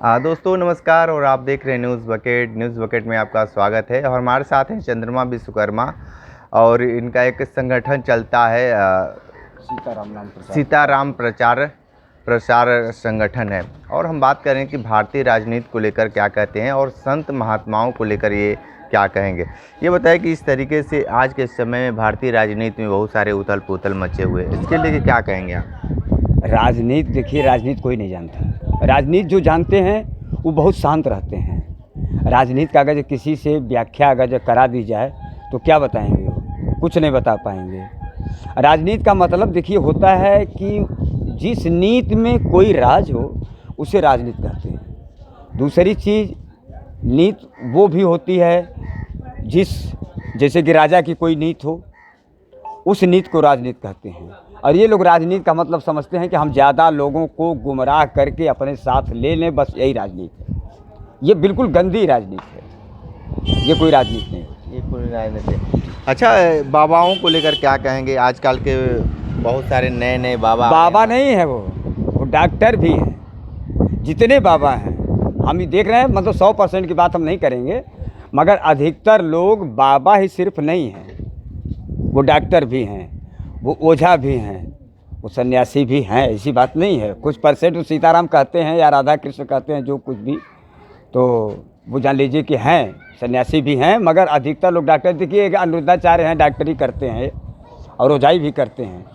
दोस्तों नमस्कार और आप देख रहे हैं न्यूज़ बकेट में आपका स्वागत है। और हमारे साथ हैं चंद्रमा विश्वकर्मा और इनका एक संगठन चलता है सीताराम प्रचार संगठन है। और हम बात करें कि भारतीय राजनीति को लेकर क्या कहते हैं और संत महात्माओं को लेकर ये क्या कहेंगे। ये बताएं कि इस तरीके से आज के समय में भारतीय राजनीति में बहुत सारे उथल पुथल मचे हुए हैं, इसके लिए क्या कहेंगे आप? राजनीति देखिए, राजनीति कोई नहीं जानता। राजनीति जो जानते हैं वो बहुत शांत रहते हैं। राजनीति का अगर किसी से व्याख्या अगर करा दी जाए तो क्या बताएंगे, वो कुछ नहीं बता पाएंगे। राजनीति का मतलब देखिए होता है कि जिस नीति में कोई राज हो उसे राजनीति कहते हैं। दूसरी चीज़ नीति वो भी होती है जैसे कि राजा की कोई नीति हो, उस नीति को राजनीति कहते हैं। और ये लोग राजनीति का मतलब समझते हैं कि हम ज़्यादा लोगों को गुमराह करके अपने साथ ले लें, बस यही राजनीति है। ये बिल्कुल गंदी राजनीति है, ये कोई राजनीति नहीं है। ये कोई राजनीति है। अच्छा, बाबाओं को लेकर क्या कहेंगे? आजकल के बहुत सारे नए बाबा नहीं है, वो डॉक्टर भी हैं। जितने बाबा हैं हम ही देख रहे हैं, मतलब 100% की बात हम नहीं करेंगे, मगर अधिकतर लोग बाबा ही सिर्फ नहीं हैं, वो डॉक्टर भी हैं, वो ओझा भी हैं, वो सन्यासी भी हैं। ऐसी बात नहीं है। कुछ परसेंट सीताराम कहते हैं या राधा कृष्ण कहते हैं, जो कुछ भी, तो वो जान लीजिए कि हैं, सन्यासी भी हैं, मगर अधिकतर लोग डॉक्टर। देखिए अनिरुद्धाचार्य हैं, डॉक्टरी करते हैं और ओझाई भी करते हैं।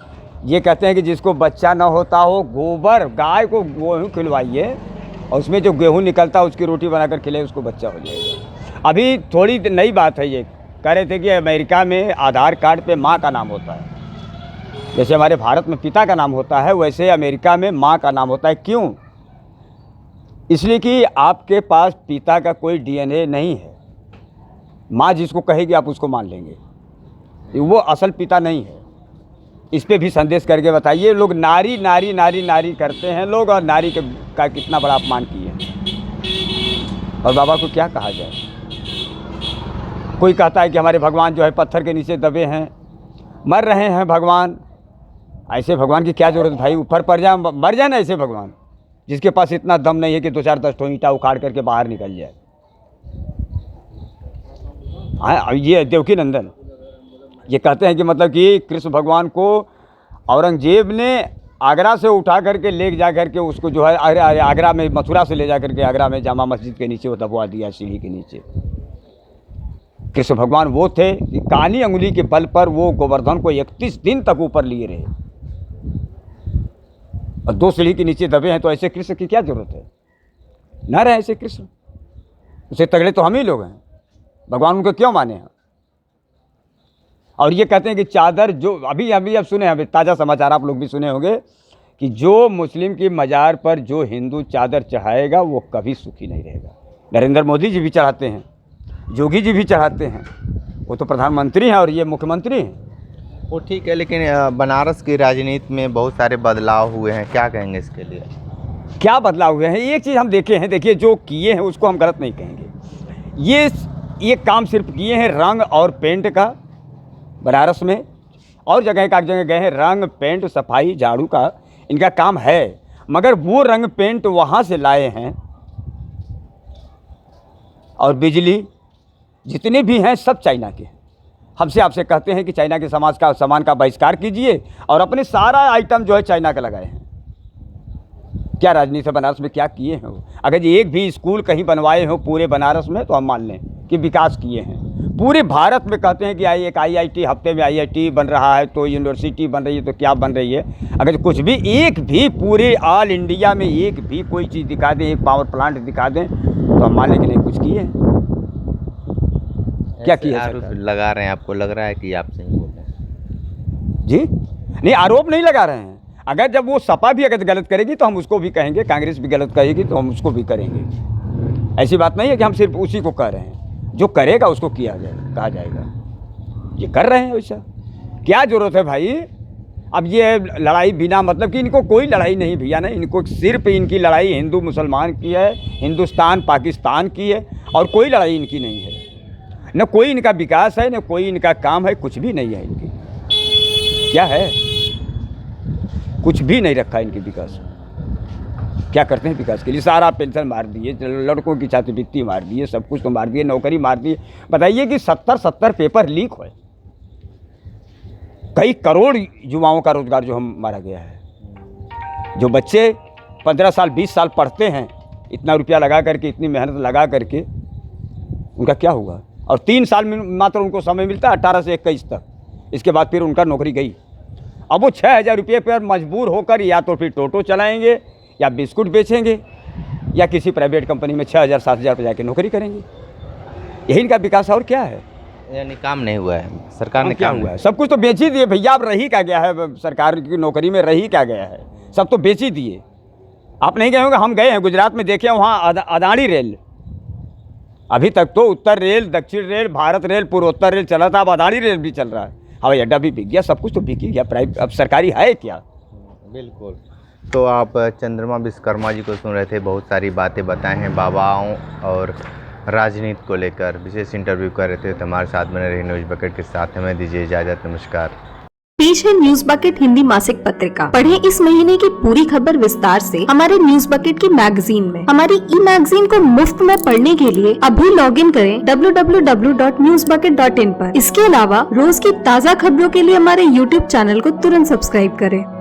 ये कहते हैं कि जिसको बच्चा ना होता हो, गोबर गाय को गेहूँ खिलवाइए और उसमें जो गेहूँ निकलता है उसकी रोटी बनाकर खिलाइए, उसको बच्चा हो जाएगा। अभी थोड़ी नई बात है, ये कह रहे थे कि अमेरिका में आधार कार्ड पे माँ का नाम होता है। जैसे हमारे भारत में पिता का नाम होता है, वैसे अमेरिका में माँ का नाम होता है। क्यों? इसलिए कि आपके पास पिता का कोई डीएनए नहीं है। माँ जिसको कहेगी आप उसको मान लेंगे, वो असल पिता नहीं है। इस पे भी संदेश करके बताइए। लोग नारी नारी नारी नारी करते हैं लोग, और नारी का कितना बड़ा अपमान किए। और बाबा को क्या कहा जाए? कोई कहता है कि हमारे भगवान जो है पत्थर के नीचे दबे हैं, मर रहे हैं भगवान। ऐसे भगवान की क्या ज़रूरत भाई? ऊपर पड़ जाए, मर जाए ना ऐसे भगवान, जिसके पास इतना दम नहीं है कि 2-4-10 ठो ईंटा उखाड़ करके बाहर निकल जाए। हाँ, ये देवकी नंदन ये कहते हैं कि मतलब कि कृष्ण भगवान को औरंगजेब ने आगरा से उठा करके ले जा करके उसको जो है आगरा में, मथुरा से ले जा करके आगरा में जामा मस्जिद के नीचे वो दबवा दिया, सीढ़ी के नीचे। कृष्ण भगवान वो थे कि काली अंगुली के बल पर वो गोवर्धन को 31 दिन तक ऊपर लिए रहे, और 2 सीढ़ी के नीचे दबे हैं। तो ऐसे कृष्ण की क्या जरूरत है? ना रहे ऐसे कृष्ण, उसे तगड़े तो हम ही लोग हैं। भगवान उनको क्यों माने हैं? और ये कहते हैं कि चादर जो अभी अब सुने, अभी ताज़ा समाचार आप लोग भी सुने होंगे कि जो मुस्लिम की मज़ार पर जो हिंदू चादर चढ़ाएगा वो कभी सुखी नहीं रहेगा। नरेंद्र मोदी जी भी चढ़ाते हैं, योगी जी भी चढ़ाते हैं, वो तो प्रधानमंत्री हैं और ये मुख्यमंत्री हैं। वो ठीक है, लेकिन बनारस की राजनीति में बहुत सारे बदलाव हुए हैं, क्या कहेंगे इसके लिए? क्या बदलाव हुए हैं? एक चीज़ हम देखे हैं, देखिए जो किए हैं उसको हम गलत नहीं कहेंगे। ये काम सिर्फ किए हैं रंग और पेंट का। बनारस में और जगह का जगह गए हैं, रंग पेंट सफाई झाड़ू का इनका काम है, मगर वो रंग पेंट वहाँ से लाए हैं। और बिजली जितने भी हैं सब चाइना के। हमसे आपसे कहते हैं कि चाइना के सामान का बहिष्कार कीजिए, और अपने सारा आइटम जो है चाइना का लगाए हैं। क्या राजनीति है बनारस में? क्या किए हैं वो? अगर एक भी स्कूल कहीं बनवाए हो पूरे बनारस में तो हम मान लें कि विकास किए हैं। पूरे भारत में कहते हैं कि एक IIT, हफ्ते में IIT बन रहा है, तो यूनिवर्सिटी बन रही है, तो क्या बन रही है? अगर कुछ भी एक भी पूरे ऑल इंडिया में एक भी कोई चीज़ दिखा दें, एक पावर प्लांट दिखा दें, तो हम मान लें कि नहीं कुछ किए हैं। क्या किया लगा रहे हैं? आपको लग रहा है कि आप सही बोल रहे हैं? जी नहीं, आरोप नहीं लगा रहे हैं। अगर जब वो सपा भी अगर गलत करेगी तो हम उसको भी कहेंगे, कांग्रेस भी गलत करेगी तो हम उसको भी करेंगे। ऐसी बात नहीं है कि हम सिर्फ उसी को कह रहे हैं। जो करेगा उसको किया जाएगा, कहा जाएगा। ये कर रहे हैं, वैसा क्या ज़रूरत है भाई? अब ये लड़ाई बिना मतलब कि इनको कोई लड़ाई नहीं भैया, ना इनको सिर्फ इनकी लड़ाई हिंदू मुसलमान की है, हिंदुस्तान पाकिस्तान की है, और कोई लड़ाई इनकी नहीं है। न कोई इनका विकास है, न कोई इनका काम है, कुछ भी नहीं है इनकी। क्या है? कुछ भी नहीं रखा इनके विकास। क्या करते हैं विकास के लिए? सारा पेंशन मार दिए, लड़कों की छात्रवृत्ति मार दिए, सब कुछ तो मार दिए, नौकरी मार दिए। बताइए कि 70 पेपर लीक हुए, कई करोड़ युवाओं का रोजगार जो हम मारा गया है। जो बच्चे 15 साल 20 साल पढ़ते हैं, इतना रुपया लगा करके, इतनी मेहनत लगा करके, उनका क्या हुआ? और 3 साल में मात्र उनको समय मिलता है 18 से 21 तक, इसके बाद फिर उनका नौकरी गई। अब वो 6,000 रुपये पर मजबूर होकर या तो फिर टोटो चलाएंगे, या बिस्कुट बेचेंगे, या किसी प्राइवेट कंपनी में 6,000 7,000 पर जाके नौकरी करेंगे। यही इनका विकास, और क्या है? यानी काम नहीं हुआ है, सरकार ने क्या हुआ है? सब कुछ तो बेच ही दिए भैया। अब रही क्या गया है? सरकार की नौकरी में रही क्या गया है? सब तो बेच ही दिए। आप नहीं गए होंगे, हम गए हैं गुजरात में, देखे वहाँ अदानी रेल, अभी तक तो उत्तर रेल, दक्षिण रेल, भारत रेल, पूर्वोत्तर रेल चला था, अब अदानी रेल भी चल रहा है। हवाई अड्डा भी बिक गया, सब कुछ तो बिक ही गया। प्राइवेट अब सरकारी है क्या? बिल्कुल। तो आप चंद्रमा विश्वकर्मा जी को सुन रहे थे, बहुत सारी बातें बताए हैं बाबाओं और राजनीति को लेकर, विशेष इंटरव्यू कर रहे थे। तो हमारे साथ बने रही न्यूज़ बकेट के साथ, हमें दीजिए इजाज़त, नमस्कार। पेश है न्यूज बकेट हिंदी मासिक पत्रिका। पढ़ें इस महीने की पूरी खबर विस्तार से हमारे न्यूज बकेट की मैगजीन में। हमारी ई मैगजीन को मुफ्त में पढ़ने के लिए अभी लॉगिन करें www.newsbucket.in पर। इसके अलावा रोज की ताज़ा खबरों के लिए हमारे YouTube चैनल को तुरंत सब्सक्राइब करें।